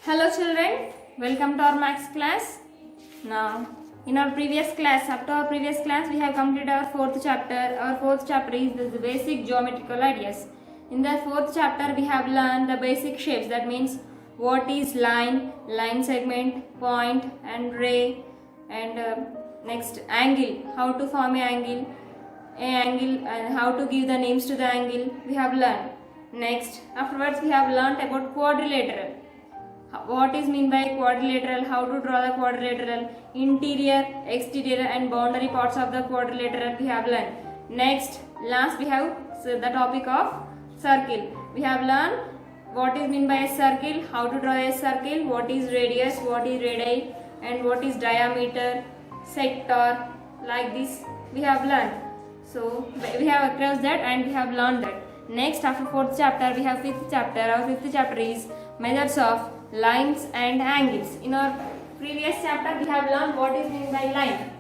Hello children, welcome to our maths class. Now, in our previous class, up to our previous class, we have completed our fourth chapter. Our fourth chapter is the basic geometrical ideas. In the fourth chapter, we have learned the basic shapes. That means what is line, line segment, point and ray, and next angle, how to form an angle and how to give the names to the angle. We have learned. Next, afterwards, we have learned about quadrilateral. What is mean by quadrilateral, how to draw the quadrilateral, interior, exterior and boundary parts of the quadrilateral we have learned. Next, last we have the topic of circle. We have learned what is mean by a circle, how to draw a circle, what is radius, what is radii and what is diameter, sector, like this we have learned. So we have across that and we have learned that. Next, after fourth chapter we have fifth chapter. Our fifth chapter is measures of lines and angles. In our previous chapter we have learned what is meant by line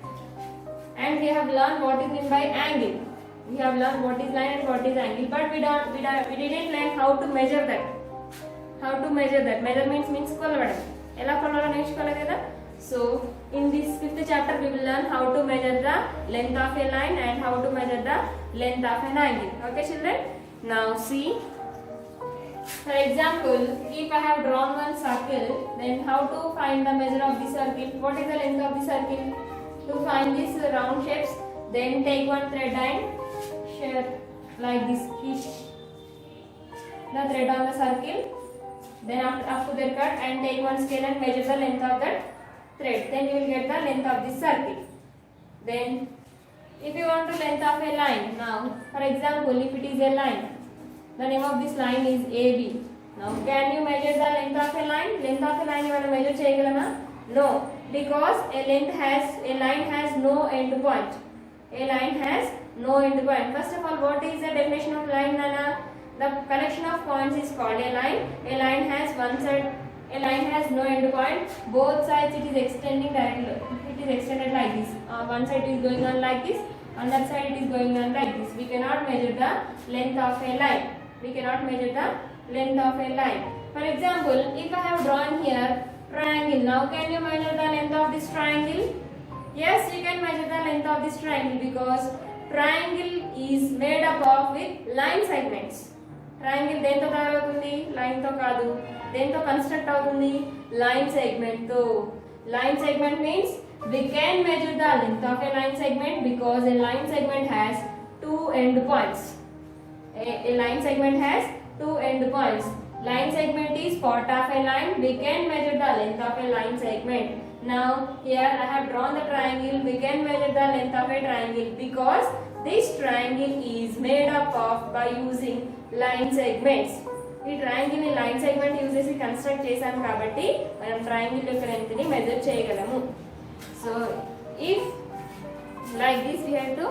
and we have learned what is meant by angle. We have learned what is line and what is angle, but we didn't learn how to measure that. How to measure that. Measurements means కొలవడం. ఎలా కొలవాలో నేర్చుకోవాలి కదా. So in this fifth chapter we will learn how to measure the length of a line and how to measure the length of an angle. Okay children. Now see. For example, if I have drawn one circle, then how to find the measure of the circle? What is the length of the circle? To find these round shapes, then take one thread and share like this. Keep the thread on the circle. Then after that cut and take one scale and measure the length of that thread. Then you will get the length of the circle. Then if you want the length of a line, now for example, if it is a line, the name of this line is AB. Now, can you measure the length of a line? Length of a line you want to measure cheyagalama? No, because a line has no end point. A line has no end point. First of all, what is the definition of line, Nana? The collection of points is called a line. A line has one side. A line has no end point. Both sides it is extending directly. It is extended like this. One side is going on like this. On that side it is going on like this. We cannot measure the length of a line. We cannot measure the length of a line. For example, if I have drawn here triangle, now can you measure the length of this triangle? Yes, you can measure the length of this triangle because triangle is made up of with line segments. Triangle దేంతో తయారవుతుంది? Line తో కాదు. దేంతో construct అవుతుంది? Line segment తో. Line segment means we can measure the length of a line segment because a line segment has two end points. A line segment has two end points. Line segment is part of a line. We can measure the length of a line segment. Now here I have drawn the triangle. We can measure the length of a triangle because this triangle is made up of by using line segments. ఈ triangle ని line segment use చేసి construct చేసాం కాబట్టి మనం triangle యొక్క length ని measure చేయగలము. So if like this we have to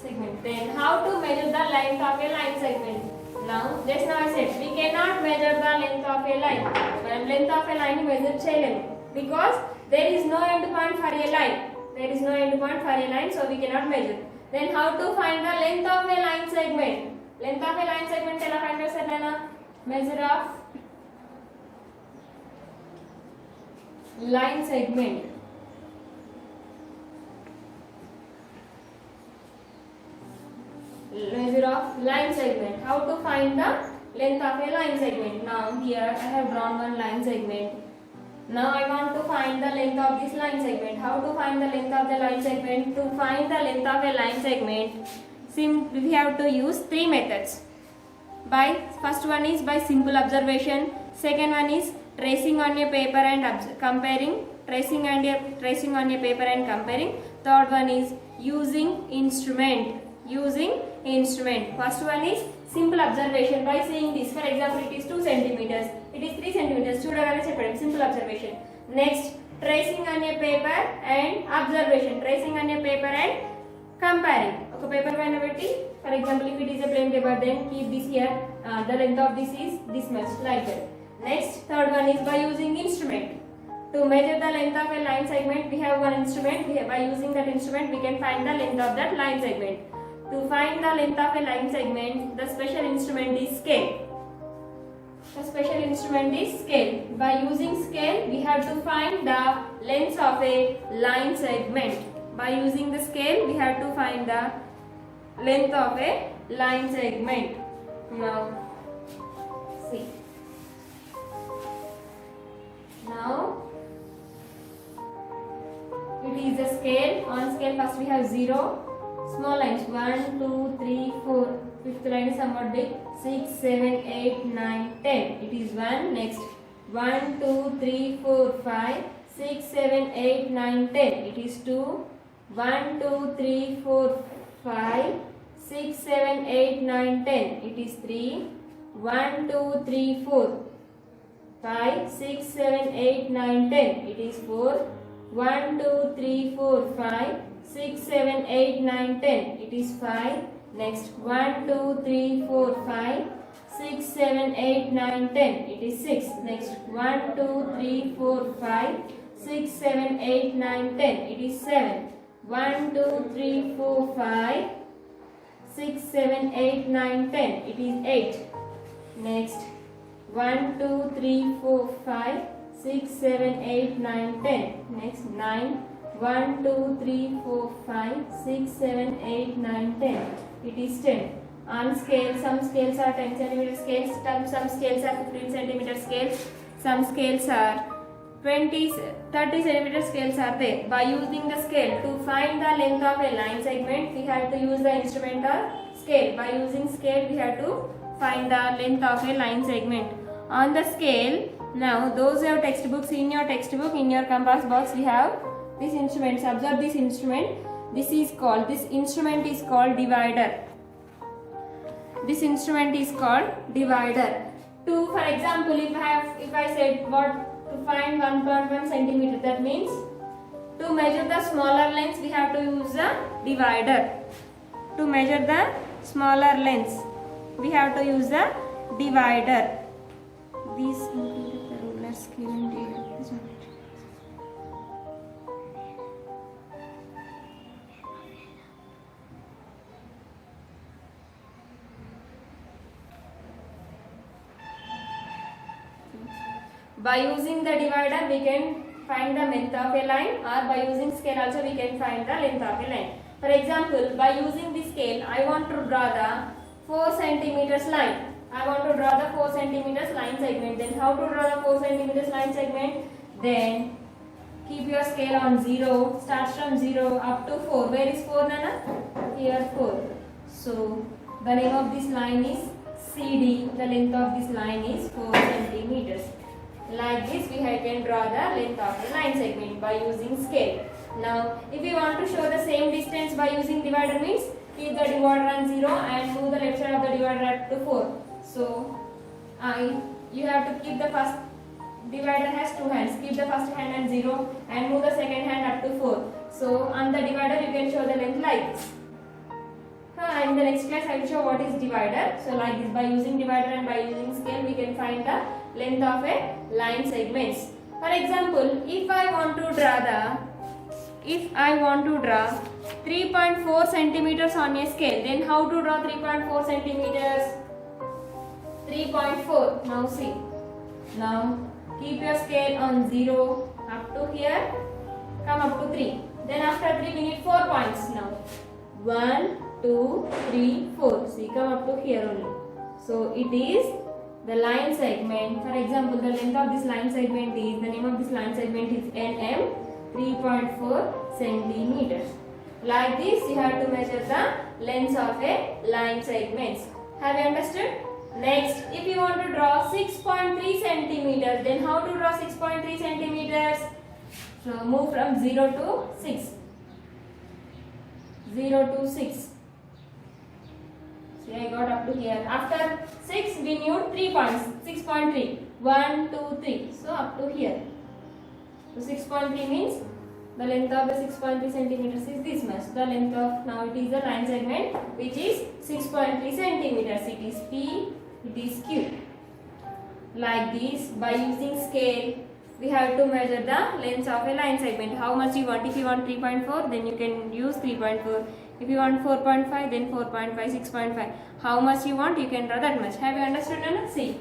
segment. Then how to measure the length of a line segment? Now just now I said we cannot measure the length of a line. మనం length of a line ని measure చేయలేము because there is no end point for a line. There is no end point for a line, so we cannot measure. Then how to find the length of a line segment? Length of a line segment ఎలా find చేస్తారు నాన్న? Measure of line segment. Measure of line segment. How to find the length of a line segment? Now here I have drawn one line segment. Now I want to find the length of this line segment. How to find the length of the line segment? To find the length of a line segment, we have to use three methods. First one is by simple observation. Second one is tracing on a paper and comparing. Tracing on a paper and comparing. Third one is using instrument. First one is simple observation by seeing this. For example, it is 2 centimeters. It is 3 centimeters. చూడగానే చెప్పండి. Simple observation. Next, tracing on a paper and observation. Tracing on a paper and comparing. ఒక paper పైన పెట్టి, for example, if it is a plain paper, then keep this here. The length of this is this much, like that. Next, third one is by using instrument. To measure the length of a line segment, we have one instrument. By using that instrument, we can find the length of that line segment. To find the length of a line segment, the special instrument is scale. a special instrument is scale. By using scale, we have to find the length of a line segment. By using the scale, we have to find the length of a line segment. Now, see. Now, it is a scale. On scale, first we have 0. Small lines 1, 2, 3, 4. Fifth line is somewhat big. 6, 7, 8, 9, 10. It is 1. Next 1, 2, 3, 4, 5, 6, 7, 8, 9, 10. It is 2. 1, 2, 3, 4, 5, 6, 7, 8, 9, 10. It is 3. 1, 2, 3, 4, 5, 6, 7, 8, 9, 10. It is 4. 1, 2, 3, 4, 5, 6, 7, 8, 9, 10. It is 5. Next 1, 2, 3, 4, 5, 6, 7, 8, 9, 10. It is 6. Next 1, 2, 3, 4, 5, 6, 7, 8, 9, 10. It is 7. 1, 2, 3, 4, 5, 6, 7, 8, 9, 10. It is 8. Next 1, 2, 3, 4, 5, 6, 7, 8, 9, 10. Next 9. 1, 2, 3, 4, 5, 6, 7, 8, 9, 10. It is 10. On scale, some scales are 10 cm scales, some scales are 15 cm scales, some scales are 30 cm scales are there. By using the scale to find the length of a line segment, we have to use the instrument or scale. By using scale, we have to find the length of a line segment. On the scale, now those who have textbooks, in your textbook, in your compass box, we have this instrument. Observe this instrument. This instrument is called divider. This instrument is called divider. For example, if I said what to find 1.1 centimeter, that means to measure the smaller lengths we have to use the divider. To measure the smaller lengths we have to use the divider. These included the rulers given to you. By using the divider, we can find the length of a line, or by using scale also we can find the length of a line. For example, by using the scale, I want to draw the 4 centimeters line. I want to draw the 4 centimeters line segment. Then how to draw the 4 centimeters line segment? Then keep your scale on 0. Starts from 0 up to 4. Where is 4, Nana? Here 4. So the name of this line is CD. The length of this line is 4 centimeters. Like this, we can draw the length of the line segment by using scale. Now, if we want to show the same distance by using divider, means keep the divider on 0 and move the left side of the divider up to 4. So, you have to keep the first divider has 2 hands. Keep the first hand on 0 and move the second hand up to 4. So, on the divider, you can show the length like this. In the next class, I will show what is divider. So, like this, by using divider and by using scale, we can find the length of a line segments. For example, if I want to draw 3.4 centimeters on a scale, then how to draw 3.4 centimeters? 3.4. Now see. Now keep your scale on 0 up to here. Come up to 3. Then after 3 we need 4 points now. 1, 2, 3, 4. See, come up to here only. So it is the line segment. For example, the length of this line segment is, the name of this line segment is NM, 3.4 centimeters. Like this, you have to measure the length of a line segments. Have you understood? Next, if you want to draw 6.3 centimeters, then how to draw 6.3 centimeters? So move from 0 to 6. 0 to 6. See, I got up to here. After 6, we need 3 points. 6.3. 1, 2, 3. So up to here. So 6.3 means the length of the 6.3 centimeters is this much. The length of, now it is the line segment which is 6.3 centimeters. It is P, it is Q. Like this, by using scale, we have to measure the length of a line segment. How much you want? If you want 3.4, then you can use 3.4. If you want 4.5, then 4.5, 6.5. How much you want, you can draw that much. Have you understood, Nana? See.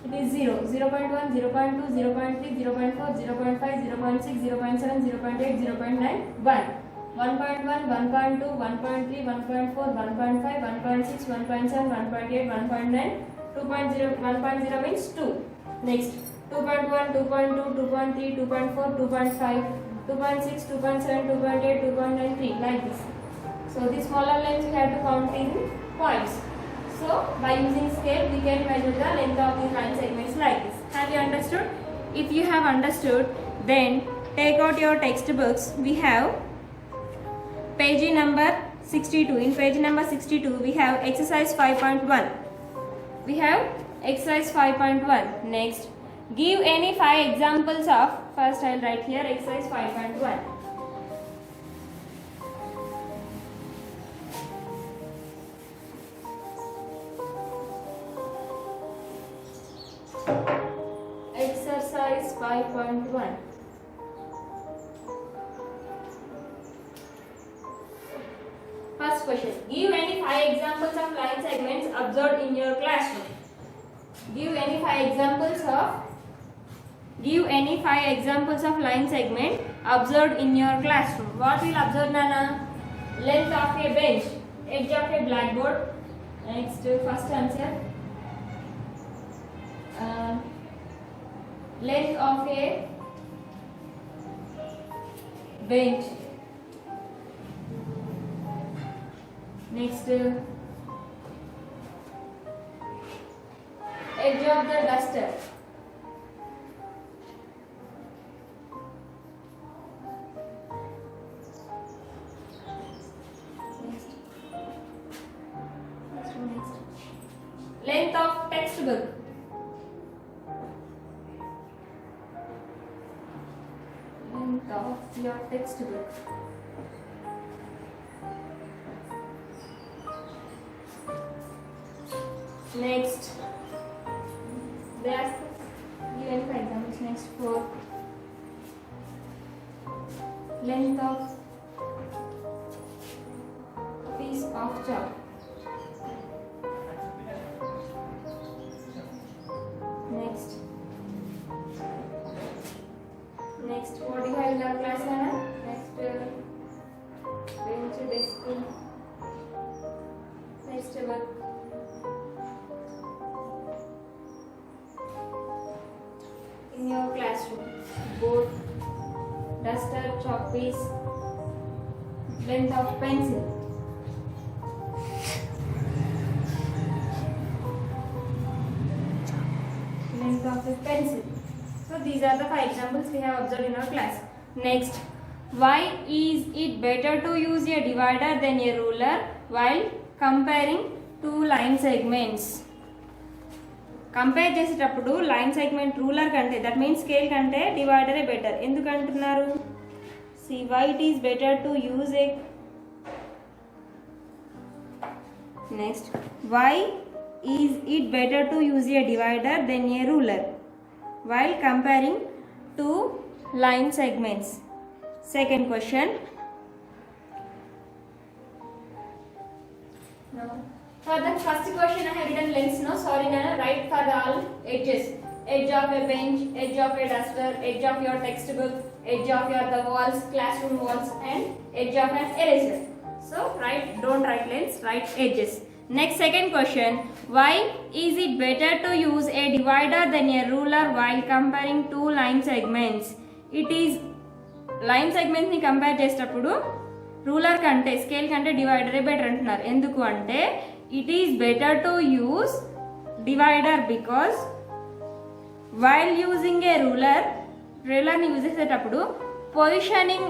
It is 0, 0.1, 0.2, 0.3, 0.4, 0.5, 0.6, 0.7, 0.8, 0.9, 1. 1.1, 1.2, 1.3, 1.4, 1.5, 1.6, 1.7, 1.8, 1.9, 2.0, 1.0 means 2. Next, 2.1, 2.2, 2.3, 2.4, 2.5, 2.6, 2.7, 2.8, 2.9, 3, like this. So these smaller lines we have to count in points. So by using scale we can measure the length of these line segments like this. Have you understood? If you have understood, then take out your textbooks. We have page number 62. In page number 62 we have exercise 5.1. We have exercise 5.1. Next, give any 5 examples of, first I will write here exercise 5.1. Exercise 5.1. First question. Give any 5 examples of line segments observed in your classroom. Give any 5 examples of line segment observed in your classroom. What will observe, Nana? Length of a bench, edge of a blackboard. Next, first answer. Length of a bench. Next, edge of the duster. Next. Length of textbook. Length of your textbook. Next, they ask given for examples. Next, for length of piece of chalk. Next, what do you have in our class, Nana? Next, bench, desk. Next, work. In your classroom, board, duster, chalk piece, length of pencil. Length of a pencil. So these are the 5 examples we have observed in our class. Next, why is it better to use a divider than a ruler while comparing two line segments? Compare చేసేటప్పుడు line segment ruler కంటే, that means scale కంటే డివైడరే better. ఎందుకు అంటున్నారు? See why it is better to use a. Next, why is it better to use a divider than a ruler while comparing two line segments. Second question. For the first question I have written lengths, no, sorry Nana, write for the all edges. Edge of a bench, edge of a duster, edge of your textbook, edge of your the walls, classroom walls, and edge of an eraser. So don't write lengths, write edges. Next, second question. Why is it better to use a divider than a ruler while comparing two line segments? It is line segments ni compare చేసేటప్పుడు ruler కంటే scale కంటే డివైడరే better అంటున్నారు. ఎందుకు అంటే it is better to use divider because while using a ruler ని use చేసేటప్పుడు positioning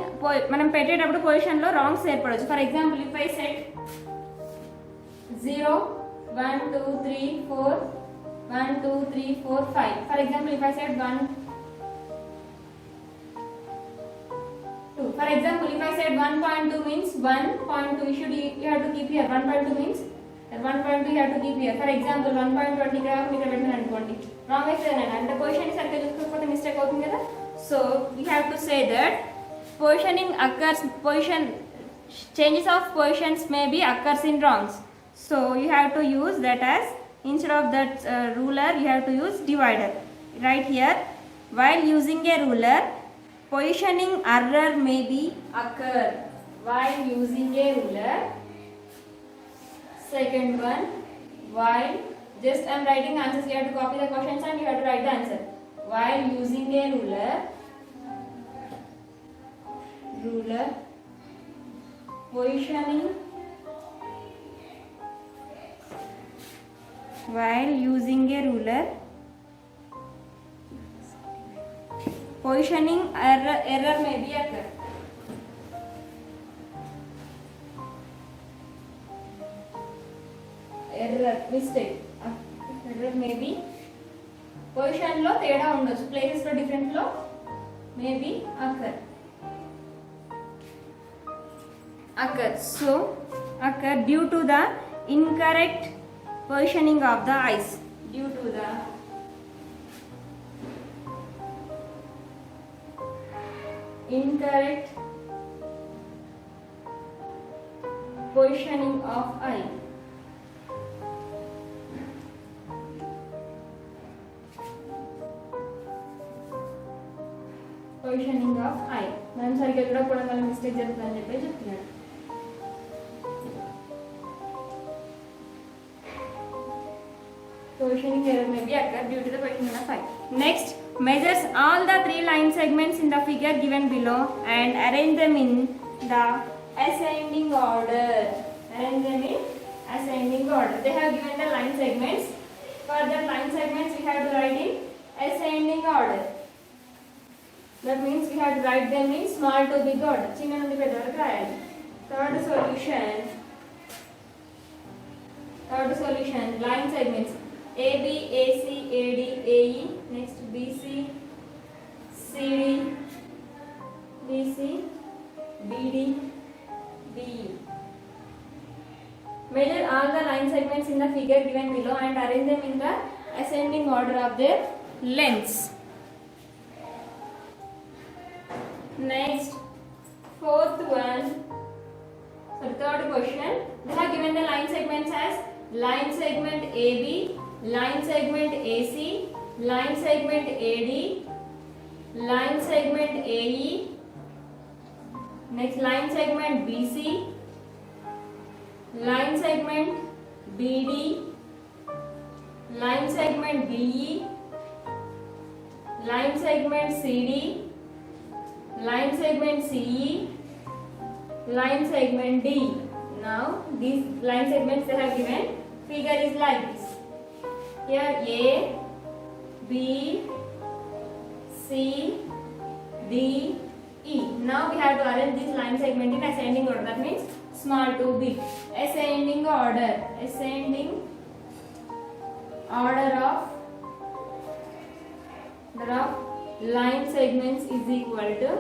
మనం పెట్టేటప్పుడు పొజిషన్లో రాంగ్స్ ఏర్పడవచ్చు. For example if I set 0 1 2 3 4 1 2 3 4 5. For example, if I said 1 2. For example, if I said 1.2 means 1.2, you have to keep here. 1.2 means 1.2 you have to keep here. For example, 1.20 ఇక్కడ పెట్టినాను అనుకోండి, wrong అయిపోయింది అంటే position సరిగ్గా చూసుకోకపోతే mistake అవుతుంది కదా. So we have to say that positioning occurs, position changes of positions may be occurs in wrongs. So you have to use that as instead of that ruler you have to use divider. Right here, while using a ruler, positioning error may be occur. While using a ruler. Second one, while, just I am writing answers, you have to copy the questions and you have to write the answer. While using a ruler positioning, while using a ruler positioning error may be occur. Mistake, error may be, position లో తేడా ఉండొచ్చు, places లో different లో may be occur due to the incorrect positioning of the eyes, due to the incorrect positioning of eye. Positioning of I, మనం సరిగ్గా చూడకపోవడం వల్ల mistake జరుగుతుందని చెప్పి చెప్తున్నాడు. Positioning error may be occur due to the positioning of eye. Next, measures all the 3 line segments in the figure given below and arrange them in the ascending order. Arrange them in ascending order. They have given the line segments. For the line segments, we have to write in ascending order. That means we have to write them in small to big order. చిన్న నుండి పెద్ద వరకు రాయాలి. Third solution, line segments AB, AC, AD, AE. Next BC, CD, BC, BD, BE. Measure all the line segments in the figure given below and arrange them in the ascending order of their lengths. Next, third question. They have given the line segments as line segment AB, line segment AC, line segment AD, line segment AE. Next, line segment BC, line segment BD, line segment BE, line segment CD, line segment CE, line segment D. Now these line segments they have given, figure is like this. Here A, B, C, D, E. Now we have to arrange this line segment in ascending order. That means small to big. Ascending order of line segments is equal to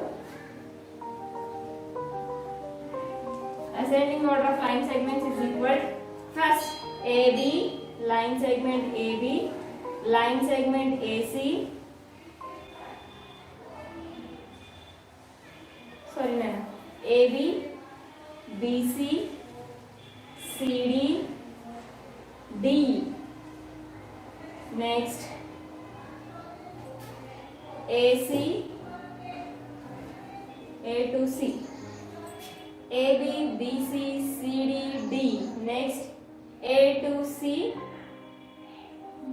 ascending order of line segments is equal to first AB, line segment AB, line segment AC, AB, BC, CD, D. Next, AC, A to C. AB, BC, CD, D. Next, A to C,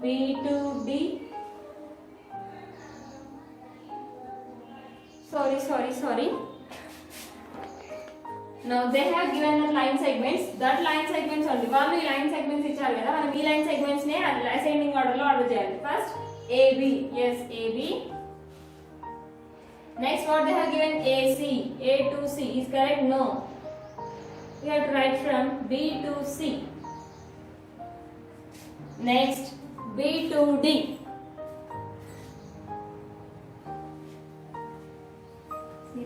B to D. Sorry. Now they have given the line segments. That line segments only. వాళ్ళు ఈ line segments ఇచ్చారు కదా, మనం ఈ line segments నే ascending order లో order చేయాలి. First AB, yes AB. Next, what they have given AC, A to C is correct? No. We have to write from B to C. Next, B to D.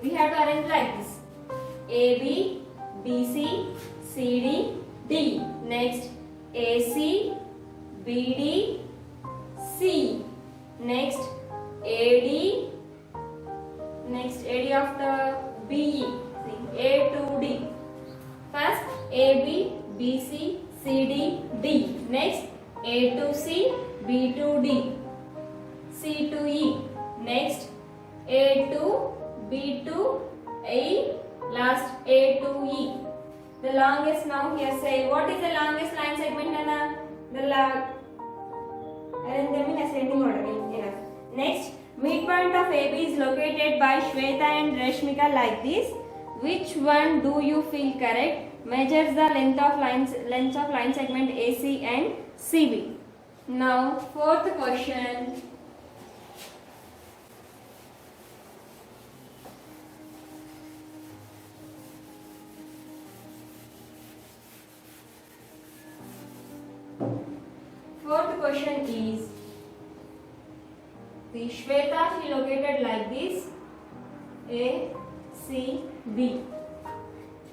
We have to arrange like this: AB, BC, CD, D. Next, AC, BD, C. Next, AD. Next, AD after BE. A to D. First AB, BC, CD, D. Next, A to C, B to D, C to E. Next A to B to E, last A to E. The longest now here say what is the longest line segment, Nana? The arrange them in ascending order. Enough. Next, midpoint of AB is located by Shweta and Rashmika like this. Which one do you feel correct? Measures the length of line segment AC and CB. Now fourth question. Fourth question is the Shweta she located like this A, C, B.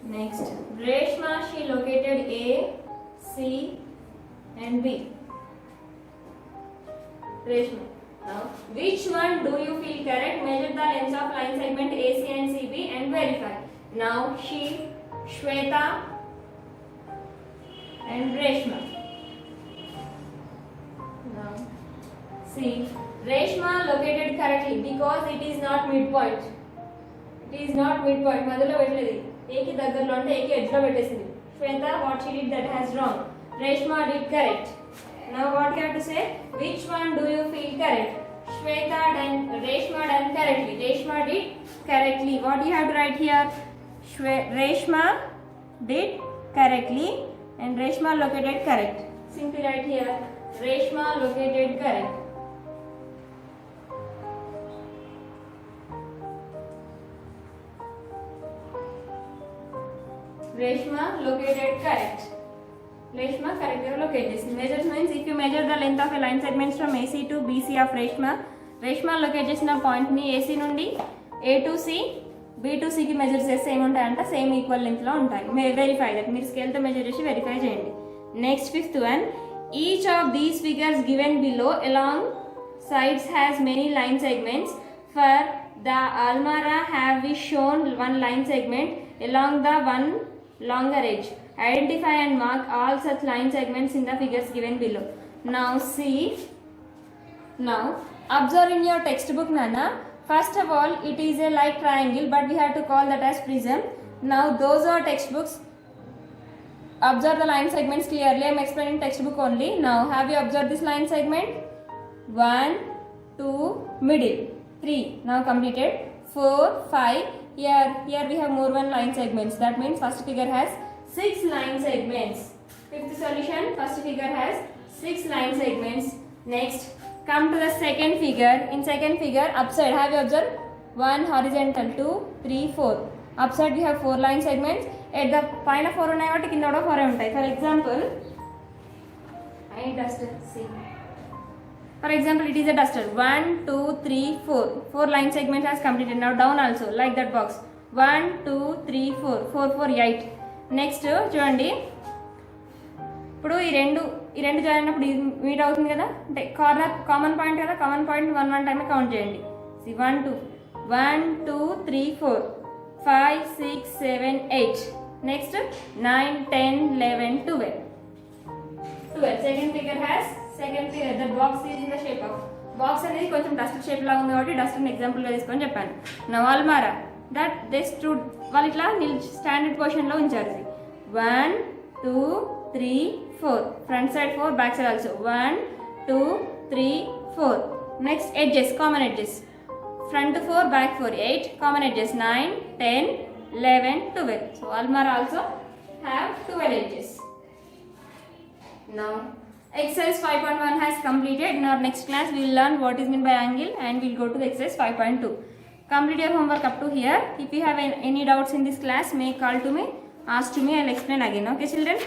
Next Reshma she located A, C and B. Reshma. Now which one do you feel correct? Measure the lengths of line segment AC and CB and verify. Now she, Shweta and Reshma. Now see, Reshma located correctly because it is not midpoint. It is not midpoint. మధ్యలో పెట్టలేదు. A కి దగ్గరలో అంటే A కి edge లో పెట్టేసింది. Shweta what she did that has wrong. Reshma did correct. Now what you have to say? Which one do you feel correct? Shweta done, Reshma done correctly. Reshma did correctly. What you have to write here? Reshma did correctly and Reshma located correct. Simply write here. Reshma located correct. Reshma located correct. Reshma correctly located. Measures means if you measure the length of a line segments from AC to BC of Reshma locate చేసిన point ని AC నుండి A to C, B to C కి measure చేస్తే ఏముంటాయంటే same equal length లో ఉంటాయి. Verify that మీరు scale తో measure చేసి వెరిఫై చేయండి. Next fifth one. Each of these figures given below along sides has many line segments. For the almirah have we shown one line segment along the one longer edge. Identify and mark all such line segments in the figures given below. Now see. Now observe in your textbook, Nana. First of all, it is a like triangle, but we have to call that as prism. Now those are textbooks. Observe the line segments clearly. I am explaining textbook only. Now have you observed this line segment? 1, 2, middle, 3. Now completed. 4, 5. Here we have more one line segments. That means first figure has 6 line segments. Fifth solution. First figure has 6 line segments. Next, come to the second figure. In second figure, upside have you observed? 1 horizontal, 2, 3, 4. Upside we have 4 line segments. At the పైన 4 ఉన్నాయి కాబట్టి కింద కూడా 4 ఉంటాయి. For example, I duster. See. For example, it is a duster. 1, 2, 3, 4. 4 line segments has completed. Now down also like that box. 1, 2, 3, 4. 4, 4, 8. Next చూడండి. ఇప్పుడు ఈ రెండు జాయిన్ అయినప్పుడు మీట్ అవుతుంది కదా, అంటే కార్నర్ కామన్ పాయింట్ కదా, కామన్ పాయింట్ 1 1 టైం కౌంట్ చేయండి. 1 2 1 2 3 4 5 6 7 8. Next 9 10 11 12. Second figure the box is in the shape of box అనేది కొంచెం డస్టర్ షేప్ లాగా ఉంది కాబట్టి డస్టర్ ఎగ్జాంపుల్ గా తీసుకొని చెప్పాను. Now almara that they stood వాళ్ళు ఇట్లా స్టాండర్డ్ పొజిషన్ లో ఉంచారు. 1 2 3 4. Front side 4, back side also 1 2 3 4. Next edges, common edges. Front 4, back 4, 8. Common edges 9 10 11 12. So almara also have 12 edges. Now exercise 5.1 has completed. In our next class we will learn what is meant by angle and we will go to the exercise 5.2. Complete your homework up to here. If you have any doubts in this class, may call to me, ask to me, I will explain again. Okay children?